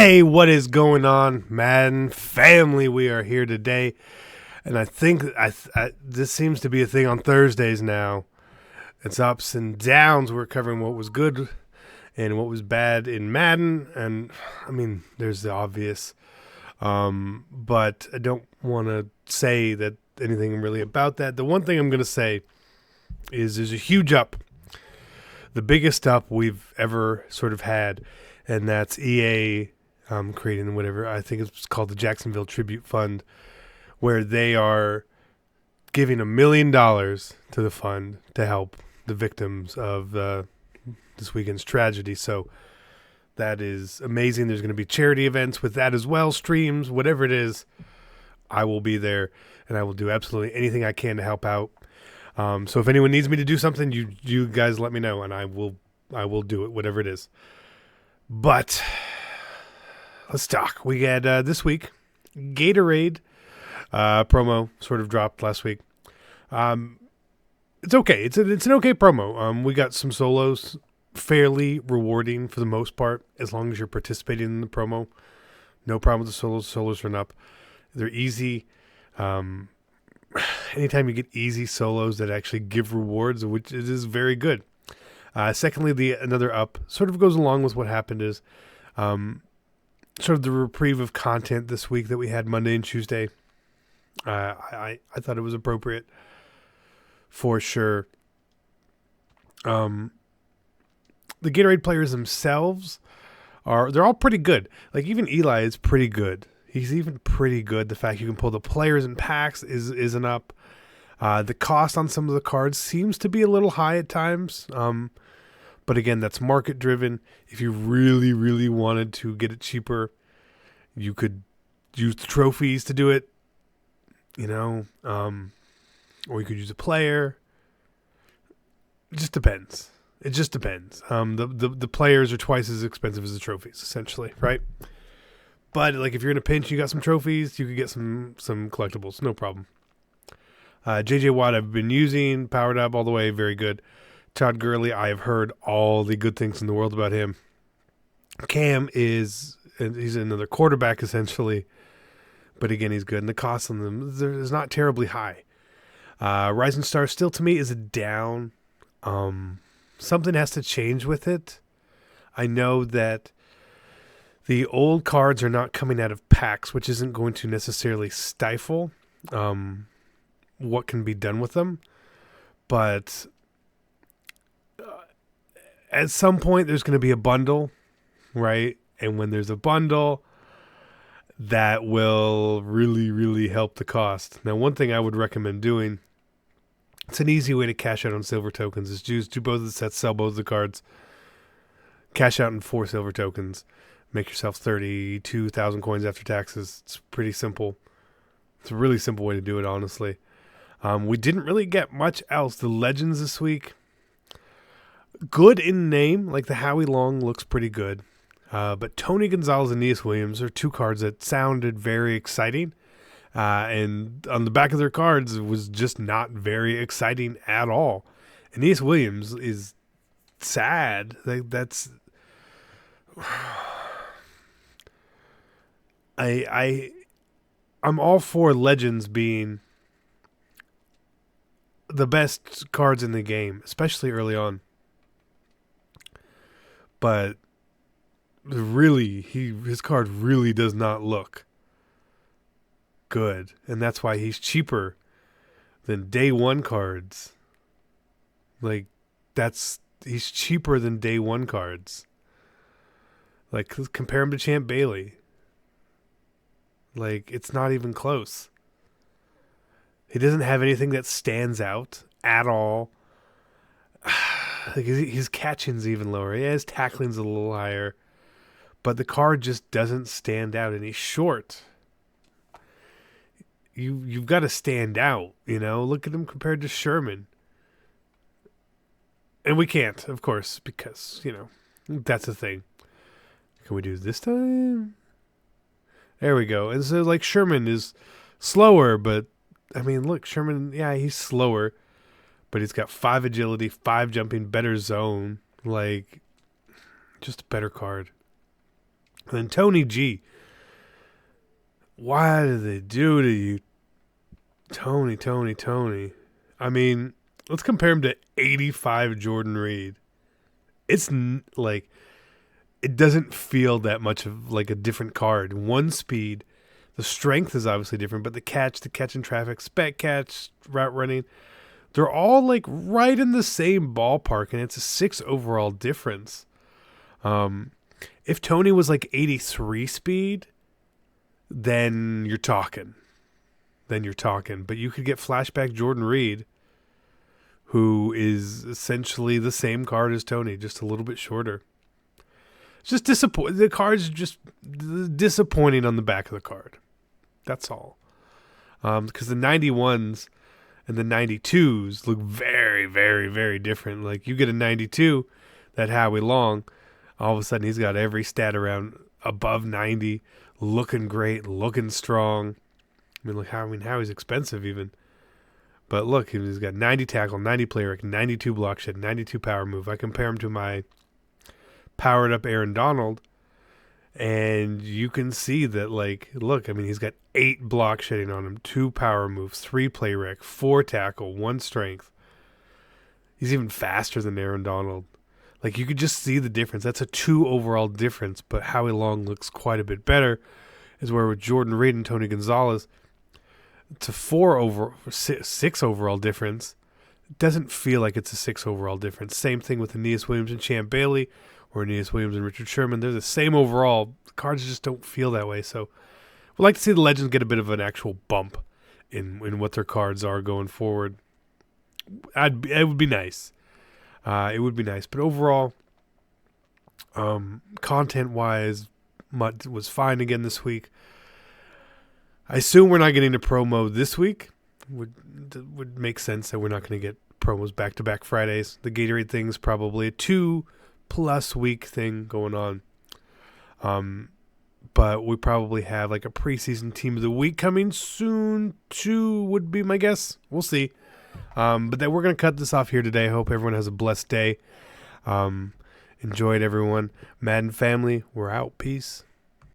Hey, what is going on, Madden family? We are here today, and I think this seems to be a thing on Thursdays now. It's ups and downs. We're covering what was good and what was bad in Madden, and I mean, there's the obvious, but I don't want to say that anything really about that. The one thing I'm going to say is there's a huge up, the biggest up we've ever sort of had, and that's EA creating whatever, I think it's called the Jacksonville Tribute Fund, where they are giving $1 million to the fund to help the victims of this weekend's tragedy. So that is amazing. There's going to be charity events with that as well, streams, whatever it is. I will be there, and I will do absolutely anything I can to help out. So if anyone needs me to do something, you guys let me know, and I will do it, whatever it is. But let's talk. We had this week Gatorade promo sort of dropped last week. It's okay. It's an okay promo. We got some solos, fairly rewarding for the most part, as long as you're participating in the promo. No problem with the solos. Solos are up. They're easy. Anytime you get easy solos that actually give rewards, which it is very good. Secondly, another up sort of goes along with what happened is sort of the reprieve of content this week that we had Monday and Tuesday. I thought it was appropriate for sure. The Gatorade players themselves they're all pretty good. Like even Eli is pretty good. He's even pretty good. The fact you can pull the players in packs is an up. The cost on some of the cards seems to be a little high at times. But again, that's market driven. If you really, really wanted to get it cheaper, you could use the trophies to do it, or you could use a player. It just depends. The players are twice as expensive as the trophies, essentially, right? But like if you're in a pinch, you got some trophies, you could get some collectibles, no problem. JJ Watt I've been using, powered up all the way, very good. Todd Gurley, I have heard all the good things in the world about him. Cam he's another quarterback essentially, but again, he's good. And the cost on them is not terribly high. Rising Star still to me is a down. Something has to change with it. I know that the old cards are not coming out of packs, which isn't going to necessarily stifle what can be done with them. But at some point, there's going to be a bundle, right? And when there's a bundle, that will really, really help the cost. Now, one thing I would recommend doing, it's an easy way to cash out on silver tokens, is do both of the sets, sell both of the cards, cash out in 4 silver tokens, make yourself 32,000 coins after taxes. It's pretty simple. It's a really simple way to do it, honestly. We didn't really get much else. The Legends this week, good in name, like the Howie Long looks pretty good. But Tony Gonzalez and Aeneas Williams are 2 cards that sounded very exciting. And on the back of their cards, it was just not very exciting at all. Aeneas Williams is sad. That's... I'm all for Legends being the best cards in the game, especially early on. But really, his card really does not look good, and that's why he's cheaper than day 1 cards. Like he's cheaper than day 1 cards. Like compare him to Champ Bailey. Like it's not even close. He doesn't have anything that stands out at all. Like his catching's even lower. Yeah, his tackling's a little higher. But the card just doesn't stand out, and he's short. You've got to stand out, Look at him compared to Sherman. And we can't, of course, because, that's the thing. Can we do this time? There we go. And so, like, Sherman is slower, but, I mean, look, Sherman, yeah, he's slower. But he's got 5 agility, 5 jumping, better zone. Like, just a better card. And then Tony G. Why did they do to you? Tony. I mean, let's compare him to 85 Jordan Reed. It's like, it doesn't feel that much of like a different card. One speed, the strength is obviously different, but the catch in traffic, spec catch, route running, they're all like right in the same ballpark, and it's a 6 overall difference. If Tony was like 83 speed, then you're talking. But you could get flashback Jordan Reed, who is essentially the same card as Tony, just a little bit shorter. It's just disappointing. The card's just disappointing on the back of the card. That's all. Because the 91s and the 92s look very, very, very different. Like, you get a 92, that Howie Long, all of a sudden he's got every stat around above 90, looking great, looking strong. Howie's expensive even. But look, he's got 90 tackle, 90 play rec, 92 block shed, 92 power move. I compare him to my powered up Aaron Donald, and you can see that, like, look, he's got 8 block shedding on him, 2 power moves, 3 play rec, 4 tackle, 1 strength. He's even faster than Aaron Donald. Like, you could just see the difference. That's a 2 overall difference, but Howie Long looks quite a bit better. Is where with Jordan Reed and Tony Gonzalez, it's a 6 overall difference. It doesn't feel like it's a 6 overall difference. Same thing with Aeneas Williams and Champ Bailey, or Aeneas Williams and Richard Sherman. They're the same overall. The cards just don't feel that way. So we'd like to see the Legends get a bit of an actual bump in what their cards are going forward. It would be nice. It would be nice. But overall, content-wise, Mutt was fine again this week. I assume we're not getting a promo this week. Would make sense that we're not going to get promos back-to-back Fridays. The Gatorade thing's probably a 2+ week thing going on. But we probably have like a preseason team of the week coming soon too, would be my guess. We'll see. But then we're going to cut this off here today. I hope everyone has a blessed day. Enjoy it, everyone. Madden family, we're out. Peace.